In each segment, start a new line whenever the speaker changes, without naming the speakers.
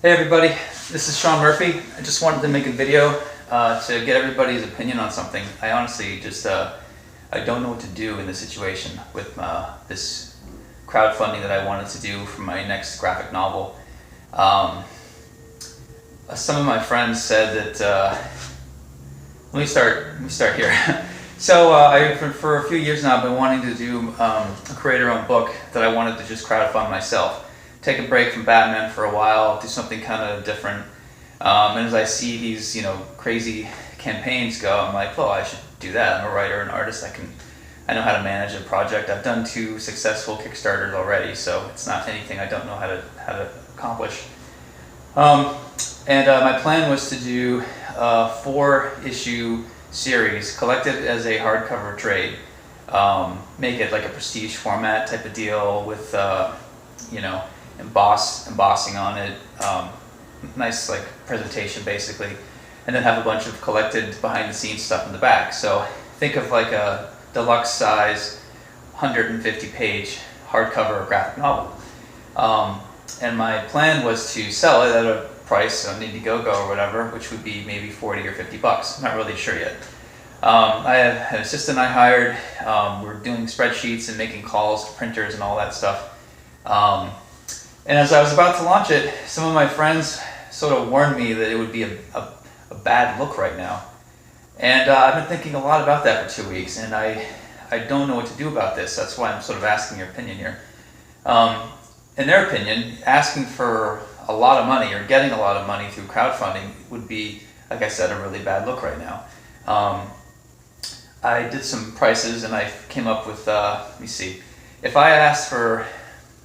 Hey everybody, this is Sean Murphy. I just wanted to make a video to get everybody's opinion on something. I honestly just, I don't know what to do in this situation with this crowdfunding that I wanted to do for my next graphic novel. Some of my friends said that, let me start here. So for a few years now I've been wanting to do a creator-owned book that I wanted to just crowdfund myself. Take a break from Batman for a while, do something kind of different. And as I see these, crazy campaigns go, I'm like, well, I should do that. I'm a writer and artist. I know how to manage a project. I've done 2 successful Kickstarters already, so it's not anything I don't know how to accomplish. My plan was to do a 4-issue series, collected as a hardcover trade. Make it like a prestige format type of deal with, embossing on it, nice like presentation basically, and then have a bunch of collected behind the scenes stuff in the back. So think of like a deluxe size 150 page hardcover graphic novel. And my plan was to sell it at a price on Indiegogo or whatever, which would be maybe 40 or 50 bucks. I'm not really sure yet. I have an assistant I hired. We're doing spreadsheets and making calls to printers and all that stuff. And as I was about to launch it, some of my friends sort of warned me that it would be a bad look right now. And I've been thinking a lot about that for 2 weeks, and I don't know what to do about this. That's why I'm sort of asking your opinion here. In their opinion, asking for a lot of money or getting a lot of money through crowdfunding would be, like I said, a really bad look right now. I did some prices and I came up with, let me see, if I asked for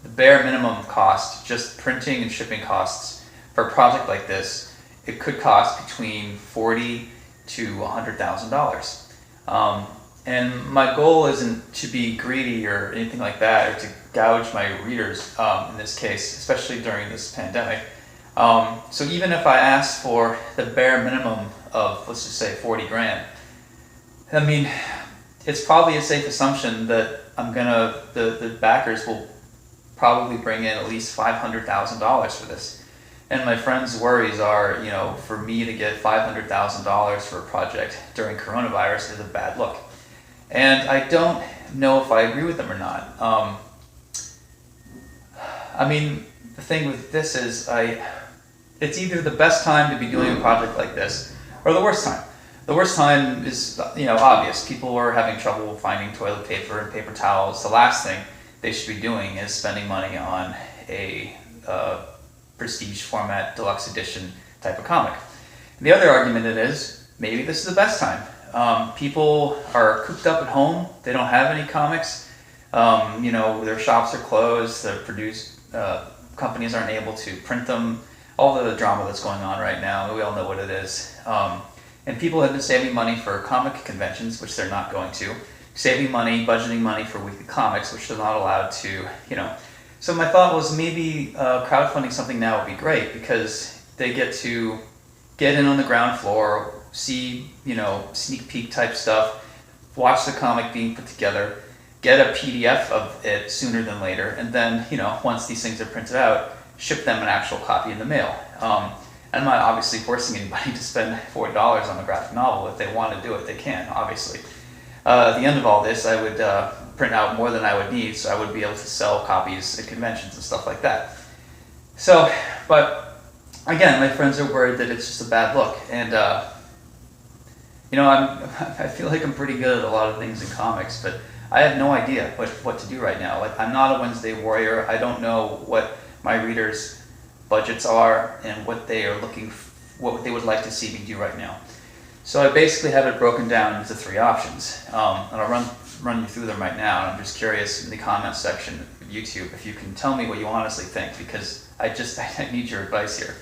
the bare minimum cost, just printing and shipping costs for a project like this, it could cost between $40,000 to $100,000. And my goal isn't to be greedy or anything like that, or to gouge my readers in this case, especially during this pandemic. So even if I ask for the bare minimum of, let's just say 40 grand, I mean, it's probably a safe assumption that the backers will probably bring in at least $500,000 for this. And my friends' worries are, for me to get $500,000 for a project during coronavirus is a bad look. And I don't know if I agree with them or not. I mean, the thing with this is, it's either the best time to be doing a project like this, or the worst time. The worst time is, obvious. People are having trouble finding toilet paper and paper towels. The last thing they should be doing is spending money on a prestige format deluxe edition type of comic. And the other argument is, maybe this is the best time. People are cooped up at home. They don't have any comics. Their shops are closed. Companies aren't able to print them. All the drama that's going on right now, we all know what it is. And people have been saving money for comic conventions, which they're not going to. Saving money, budgeting money for weekly comics, which they're not allowed to, So my thought was maybe crowdfunding something now would be great, because they get to get in on the ground floor, see, sneak peek type stuff, watch the comic being put together, get a PDF of it sooner than later, and then, once these things are printed out, ship them an actual copy in the mail. I'm not obviously forcing anybody to spend $4 on a graphic novel. If they want to do it, they can, obviously. At the end of all this, I would print out more than I would need, so I would be able to sell copies at conventions and stuff like that. So, but again, my friends are worried that it's just a bad look, and I feel like I'm pretty good at a lot of things in comics, but I have no idea what to do right now. Like, I'm not a Wednesday warrior. I don't know what my readers' budgets are and what they are what they would like to see me do right now. So I basically have it broken down into 3 options, and I'll run you through them right now. And I'm just curious in the comments section of YouTube if you can tell me what you honestly think, because I need your advice here.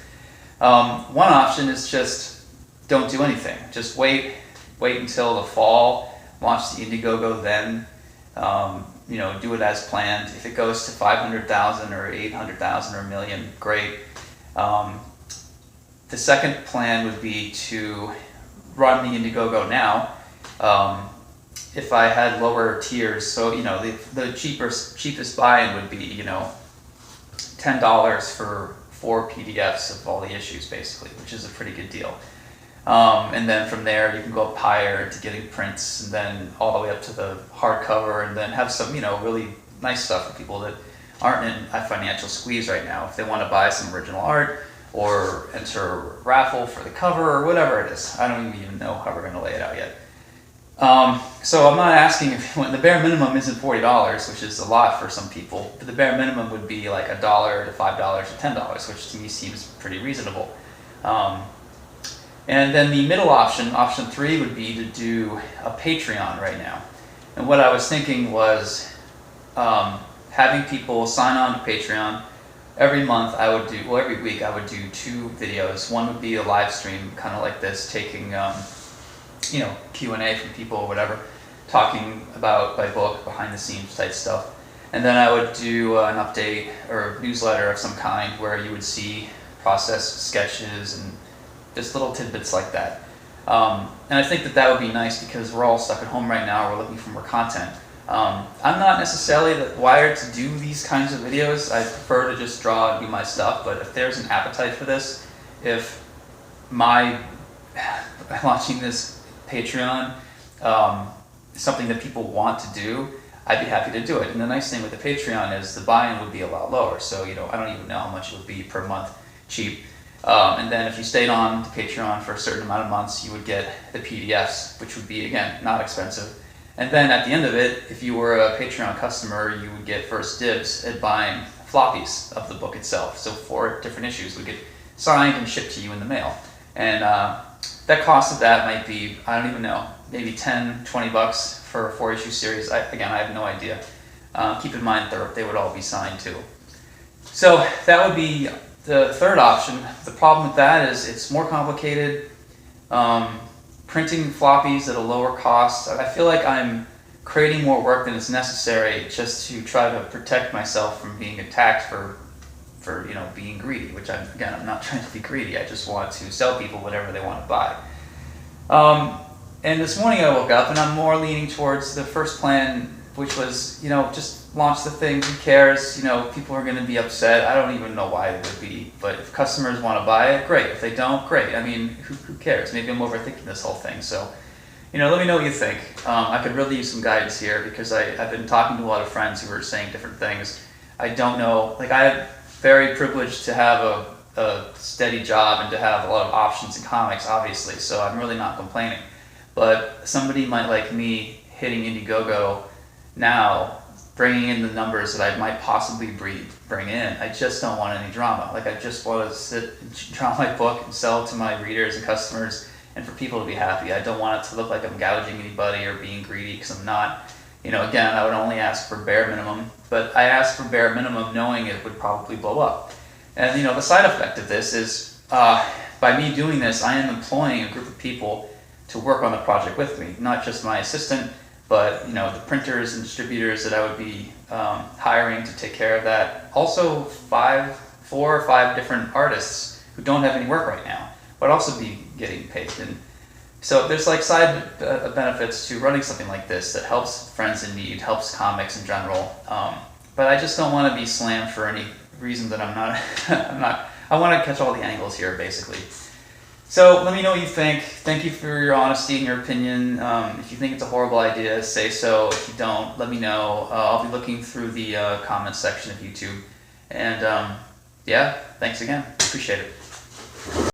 One option is just don't do anything. Just wait until the fall, launch the Indiegogo then. Do it as planned. If it goes to 500,000 or 800,000 or a million, great. The second plan would be to run the Indiegogo now. If I had lower tiers, so the cheapest buy-in would be $10 for 4 PDFs of all the issues basically, which is a pretty good deal. And then from there you can go up higher to getting prints, and then all the way up to the hardcover, and then have some, really nice stuff for people that aren't in a financial squeeze right now. If they want to buy some original art or enter a raffle for the cover or whatever it is. I don't even know how we're going to lay it out yet. So I'm not asking if the bare minimum isn't $40, which is a lot for some people, but the bare minimum would be like $1 to $5 to $10, which to me seems pretty reasonable. And then the middle option 3, would be to do a Patreon right now. And what I was thinking was having people sign on to Patreon. Every month I would do, well, every week I would do 2 videos. One would be a live stream, kind of like this, taking Q&A from people or whatever, talking about my book, behind the scenes type stuff. And then I would do an update or newsletter of some kind where you would see process sketches and just little tidbits like that. And I think that would be nice because we're all stuck at home right now. We're looking for more content. I'm not necessarily wired to do these kinds of videos. I prefer to just draw and do my stuff, but if there's an appetite for this, if my launching this Patreon is something that people want to do, I'd be happy to do it. And the nice thing with the Patreon is the buy-in would be a lot lower. So, I don't even know how much it would be per month, cheap. And then if you stayed on to Patreon for a certain amount of months, you would get the PDFs, which would be, again, not expensive. And then at the end of it, if you were a Patreon customer, you would get first dibs at buying floppies of the book itself. So 4 different issues would get signed and shipped to you in the mail. And that cost of that might be, I don't even know, maybe $10, $20 for a 4-issue series. I have no idea. Keep in mind they would all be signed too. So that would be the third option. The problem with that is it's more complicated. Printing floppies at a lower cost. I feel like I'm creating more work than is necessary just to try to protect myself from being attacked for being greedy, which I'm not trying to be greedy. I just want to sell people whatever they want to buy. And this morning I woke up and I'm more leaning towards the first plan, which was, just launch the thing. Who cares? People are going to be upset. I don't even know why they would be, but if customers want to buy it, great. If they don't, great. I mean, who cares? Maybe I'm overthinking this whole thing. So, let me know what you think. I could really use some guidance here because I've been talking to a lot of friends who are saying different things. I don't know. I'm very privileged to have a steady job and to have a lot of options in comics, obviously. So I'm really not complaining. But somebody might like me hitting Indiegogo now, bringing in the numbers that I might possibly bring in. I just don't want any drama. I just want to sit and draw my book and sell it to my readers and customers and for people to be happy. I don't want it to look like I'm gouging anybody or being greedy, because I'm not. Again, I would only ask for bare minimum, but I asked for bare minimum knowing it would probably blow up. And the side effect of this is, by me doing this, I am employing a group of people to work on the project with me, not just my assistant, but the printers and distributors that I would be hiring to take care of that. Also 4 or 5 different artists who don't have any work right now, but also be getting paid. And so there's side benefits to running something like this that helps friends in need, helps comics in general. But I just don't want to be slammed for any reason that I'm not. I want to catch all the angles here, basically. So let me know what you think. Thank you for your honesty and your opinion. If you think it's a horrible idea, say so. If you don't, let me know. I'll be looking through the comments section of YouTube. And thanks again. Appreciate it.